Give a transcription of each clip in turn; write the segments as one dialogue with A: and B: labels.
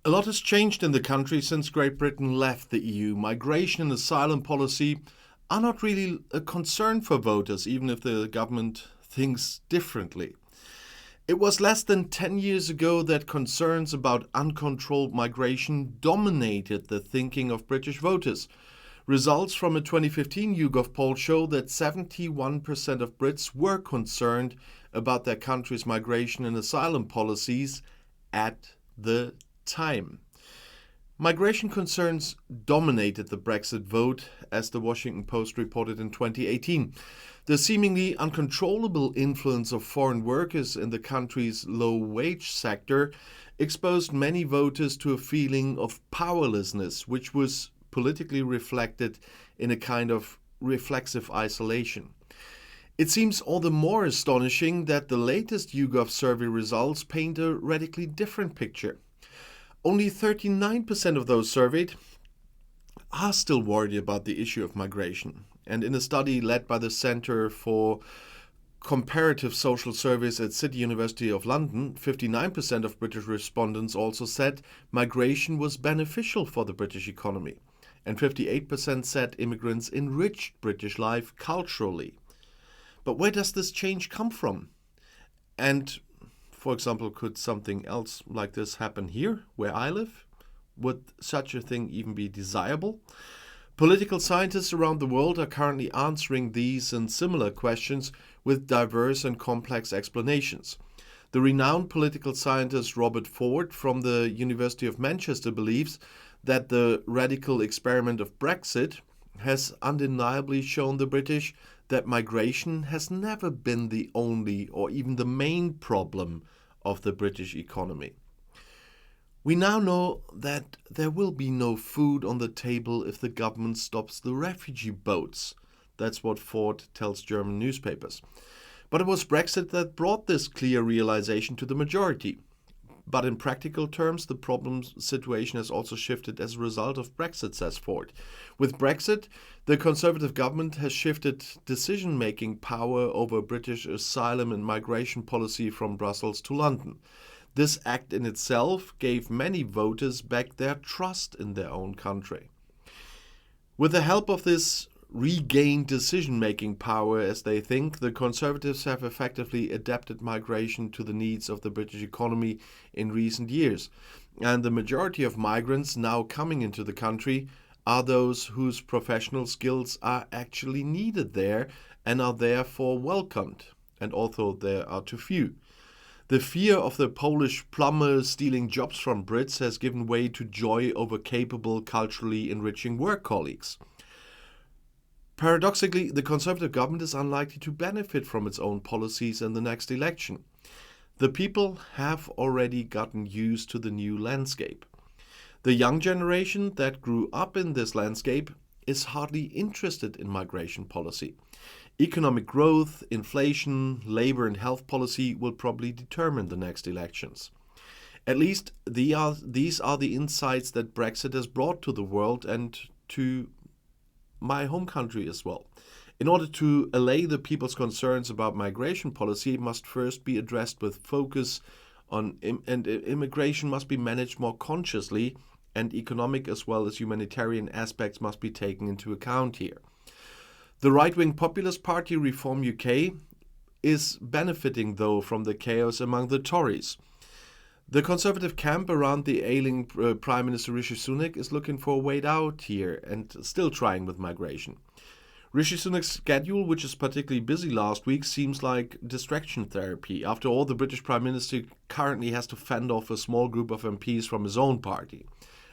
A: A lot has changed in the country since Great Britain left the EU. Migration and asylum policy are not really a concern for voters, even if the government thinks differently. It was less than 10 years ago that concerns about uncontrolled migration dominated the thinking of British voters. Results from a 2015 YouGov poll show that 71% of Brits were concerned about their country's migration and asylum policies at the time. Migration concerns dominated the Brexit vote, as the Washington Post reported in 2018. The seemingly uncontrollable influence of foreign workers in the country's low-wage sector exposed many voters to a feeling of powerlessness, which was politically reflected in a kind of reflexive isolation. It seems all the more astonishing that the latest YouGov survey results paint a radically different picture. Only 39% of those surveyed are still worried about the issue of migration. And in a study led by the Centre for Comparative Social Surveys at City University of London, 59% of British respondents also said migration was beneficial for the British economy. And 58% said immigrants enriched British life culturally. But where does this change come from? And, for example, could something else like this happen here, where I live? Would such a thing even be desirable? Political scientists around the world are currently answering these and similar questions with diverse and complex explanations. The renowned political scientist Robert Ford from the University of Manchester believes that the radical experiment of Brexit has undeniably shown the British that migration has never been the only or even the main problem of the British economy. We now know that there will be no food on the table if the government stops the refugee boats. That's what Ford tells German newspapers. But it was Brexit that brought this clear realization to the majority. But in practical terms, the problem situation has also shifted as a result of Brexit, says Ford. With Brexit, the Conservative government has shifted decision-making power over British asylum and migration policy from Brussels to London. This act in itself gave many voters back their trust in their own country. With the help of this regained decision-making power, as they think, the Conservatives have effectively adapted migration to the needs of the British economy in recent years. And the majority of migrants now coming into the country are those whose professional skills are actually needed there and are therefore welcomed, and although there are too few. The fear of the Polish plumber stealing jobs from Brits has given way to joy over capable, culturally enriching work colleagues. Paradoxically, the Conservative government is unlikely to benefit from its own policies in the next election. The people have already gotten used to the new landscape. The young generation that grew up in this landscape is hardly interested in migration policy. Economic growth, inflation, labor and health policy will probably determine the next elections. At least these are the insights that Brexit has brought to the world and to my home country as well. In order to allay the people's concerns about migration policy, it must first be addressed with focus on and immigration must be managed more consciously, and economic as well as humanitarian aspects must be taken into account here. The right-wing populist party Reform UK is benefiting, though, from the chaos among the Tories. The Conservative camp around the ailing Prime Minister Rishi Sunak is looking for a way out here and still trying with migration. Rishi Sunak's schedule, which is particularly busy last week, seems like distraction therapy. After all, the British Prime Minister currently has to fend off a small group of MPs from his own party,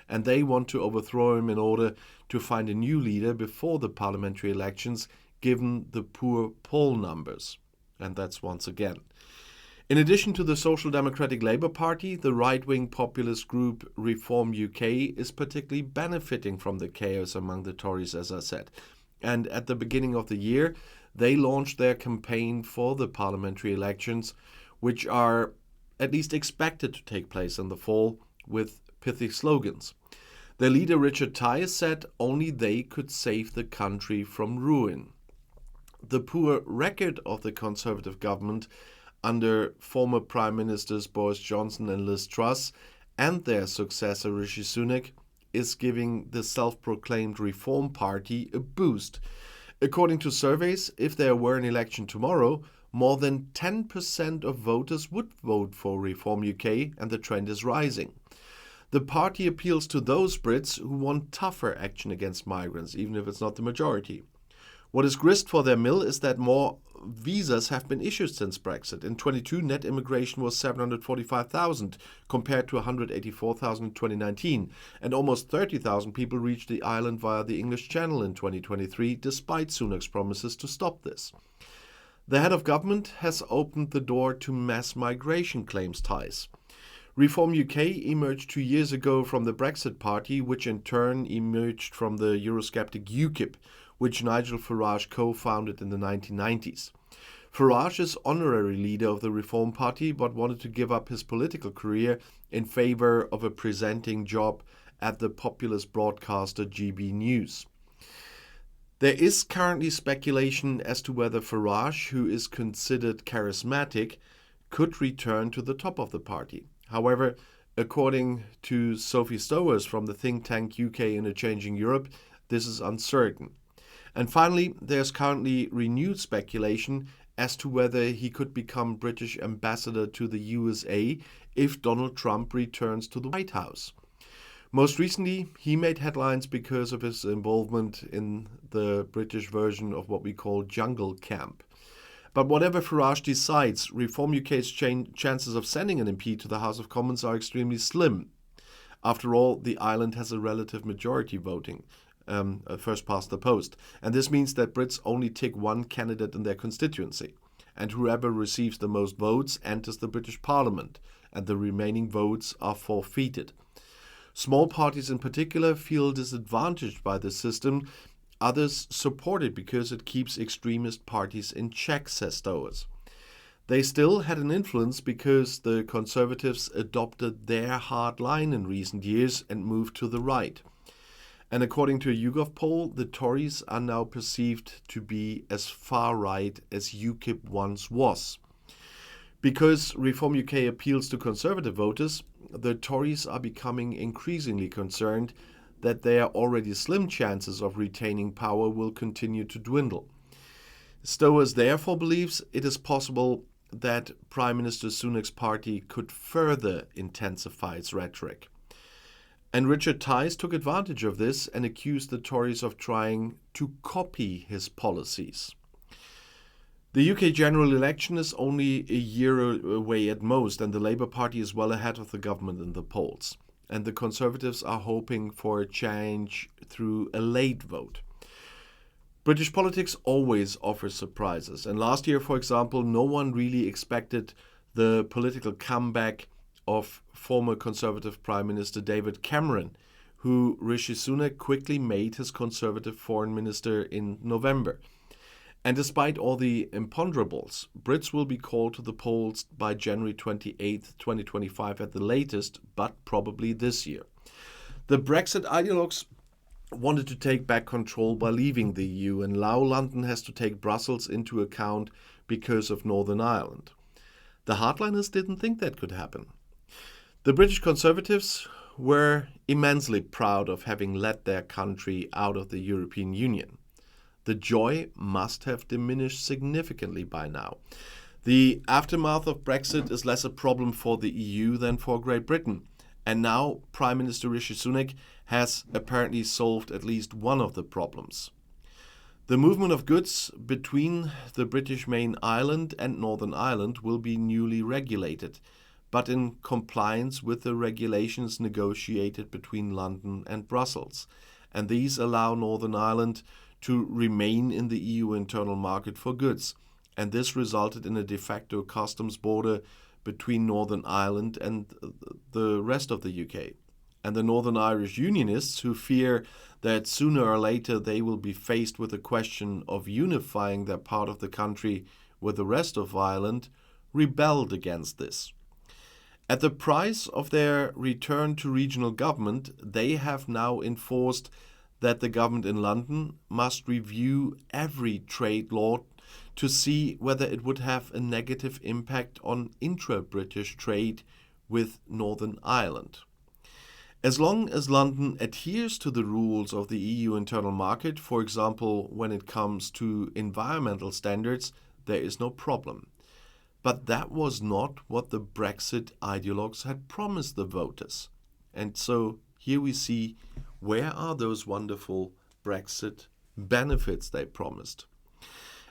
A: and they want to overthrow him in order to find a new leader before the parliamentary elections, given the poor poll numbers. And that's once again. In addition to the Social Democratic Labour Party, the right-wing populist group Reform UK is particularly benefiting from the chaos among the Tories, as I said. And at the beginning of the year, they launched their campaign for the parliamentary elections, which are at least expected to take place in the fall, with pithy slogans. Their leader, Richard Tyers, said only they could save the country from ruin. The poor record of the Conservative government under former Prime Ministers Boris Johnson and Liz Truss and their successor Rishi Sunak is giving the self-proclaimed Reform Party a boost. According to surveys, if there were an election tomorrow, more than 10% of voters would vote for Reform UK, and the trend is rising. The party appeals to those Brits who want tougher action against migrants, even if it's not the majority. What is grist for their mill is that more visas have been issued since Brexit. In 22, net immigration was 745,000 compared to 184,000 in 2019, and almost 30,000 people reached the island via the English Channel in 2023, despite Sunak's promises to stop this. The head of government has opened the door to mass migration, claims Ties. Reform UK emerged 2 years ago from the Brexit party, which in turn emerged from the Eurosceptic UKIP, which Nigel Farage co-founded in the 1990s. Farage is honorary leader of the Reform Party, but wanted to give up his political career in favor of a presenting job at the populist broadcaster GB News. There is currently speculation as to whether Farage, who is considered charismatic, could return to the top of the party. However, according to Sophie Stowers from the think tank UK in a Changing Europe, this is uncertain. And finally, there's currently renewed speculation as to whether he could become British ambassador to the USA if Donald Trump returns to the White House. Most recently, he made headlines because of his involvement in the British version of what we call Jungle Camp. But whatever Farage decides, Reform UK's chances of sending an MP to the House of Commons are extremely slim. After all, the island has a relative majority voting, first past the post, and this means that Brits only tick one candidate in their constituency, and whoever receives the most votes enters the British Parliament, and the remaining votes are forfeited. Small parties in particular feel disadvantaged by this system. Others support it because it keeps extremist parties in check, says Stowers. They still had an influence because the Conservatives adopted their hard line in recent years and moved to the right. And according to a YouGov poll, the Tories are now perceived to be as far right as UKIP once was. Because Reform UK appeals to Conservative voters, the Tories are becoming increasingly concerned that their already slim chances of retaining power will continue to dwindle. Stowers therefore believes it is possible that Prime Minister Sunak's party could further intensify its rhetoric. And Richard Tice took advantage of this and accused the Tories of trying to copy his policies. The UK general election is only a year away at most, and the Labour Party is well ahead of the government in the polls. And the Conservatives are hoping for a change through a late vote. British politics always offers surprises, and last year, for example, no one really expected the political comeback of former Conservative Prime Minister David Cameron, who Rishi Sunak quickly made his Conservative Foreign Minister in November. And despite all the imponderables, Brits will be called to the polls by January 28, 2025 at the latest, but probably this year. The Brexit ideologues wanted to take back control by leaving the EU, and now London has to take Brussels into account because of Northern Ireland. The hardliners didn't think that could happen. The British Conservatives were immensely proud of having led their country out of the European Union. The joy must have diminished significantly by now. The aftermath of Brexit is less a problem for the EU than for Great Britain. And now Prime Minister Rishi Sunak has apparently solved at least one of the problems. The movement of goods between the British main island and Northern Ireland will be newly regulated, but in compliance with the regulations negotiated between London and Brussels. And these allow Northern Ireland to remain in the EU internal market for goods, and this resulted in a de facto customs border between Northern Ireland and the rest of the UK. And the Northern Irish Unionists, who fear that sooner or later they will be faced with the question of unifying their part of the country with the rest of Ireland, rebelled against this. At the price of their return to regional government, they have now enforced that the government in London must review every trade law to see whether it would have a negative impact on intra-British trade with Northern Ireland. As long as London adheres to the rules of the EU internal market, for example, when it comes to environmental standards, there is no problem. But that was not what the Brexit ideologues had promised the voters. And so here we see, where are those wonderful Brexit benefits they promised?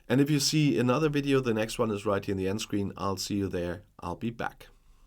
A: And if you see another video, the next one is right here in the end screen. I'll see you there. I'll be back.